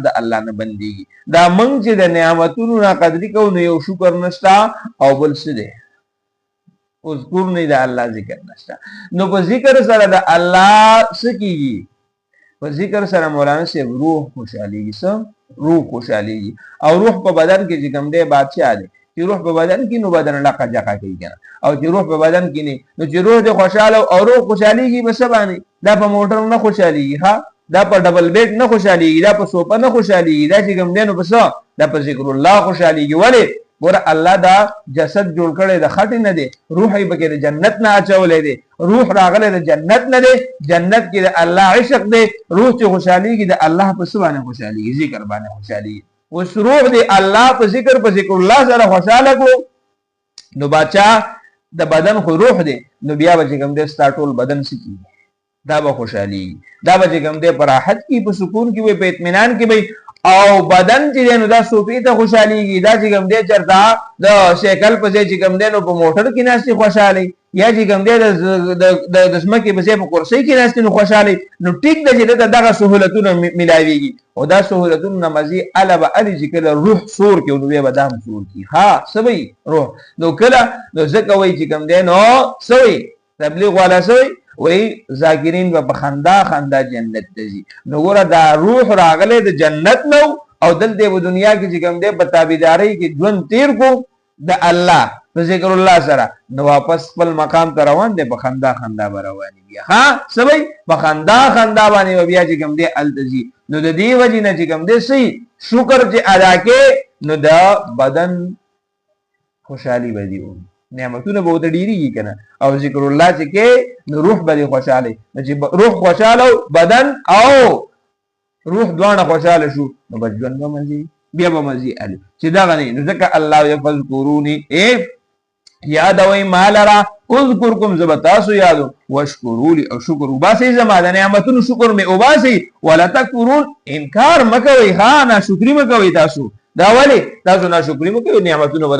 د الله نه بنديږي. دا موږ چې د نعمتونو نه قدرې کوو نو یو شکر نشته او بل څه دی اذکر نه د الله ذکر نشته. نو په ذکر سره د الله څه کیږي؟ په ذکر سره مولانا صاحب روح خوشحاليږي. څه روح خوشحاليږي او روح په بدن کې چې کوم دی بادشاہ دی چې روح په بدن کې نو بدن لقه جقه کوي کنه او چې روح په بدن کې نه نو چې روح دې خوشاله او روح خوشحاليږي بس باندې دا په موټر نه خوشحاليږي ها دا په ډبل بیډ نه خوشحاليږي دا په سوپا نه خوشحاليږي دا چې کوم دی نو بس دا په ذکر الله خوشحاليږي. ولې ګوره الله دا جسد جوړ کړی د خټې نه دی روح یې پکې د جنت نه اچولی دی روح راغلی د جنت نه دی جنت کې د الله عشق دی روح چې خوشحاليږي د الله په څه باندې خوشحاليږي ذکر باندې خوشحاليږي. اوس روح دی الله په ذکر الله سره خوشاله کړو نو بادشاہ د بدن خو روح دی نو بیا به چې کوم دی ستا ټول بدن څه کېږي دا به خوشحاليږي دا به چې کوم دی په راحت کې په سکون کې وي په اطمینان کې وي او بدن چې دی نو دا صوفي ته خوشحاليږي دا چې کوم دی چېرته د سایکل په ځای چې کوم دی نو په موټر کې ناستې خوشحالي یا چې کوم دی د ځمکې په ځای په کرسۍ کې ناستې نو خوشحالي نو ټیک ده چې دته دغه سهولتونه میلاویږي او دا سهولتونه نه مزي اله به الي چې کله روح سور کې نو بیا به دا هم سور کي ها څه وایي روح نو کله نو ځکه وایي چې کوم دی نو څه وایي تبلیغ والا څه وایي وی ذاکرین به خندا خندا جنت ته ځي. نو ګوره دا روح راغلی د جنت نو او دلته په دنیا کې چې کوم دی په تابعدارۍ کې ژوند تیر کو د الله په ذکر الله سره نو واپس خپل مقام ته روان دی په خندا خندا به رواني بیا ها څه وایي په خندا خندا باندې بیا چې کوم دی هلته ځي. نو د دې وجې نه چې کوم دی صحیح شکر چې ادا کې نو د بدن خوشحالي به دي نعمتونه به ورته ډېرېږي که نه او ذکر الله چې کې نو روح به دې خوشحاله نو چې روح خوشحاله بدن او روح دواړه خوشحاله شو نو به ژوند به مزي بیا به مزي الي چې دغه نه نو ځکه الله فذکروني یادوئ ما لره اذکرکم زه به تاسو یادو واشکروا لي او شکر وباسئ زما د نعمتونو شکر مې وباسئ ولا تکفرون انکار مه کوئ ها ناشکري مه کوئ تاسو دا ولې تاسو ناشکري مه کوئ نعمتونه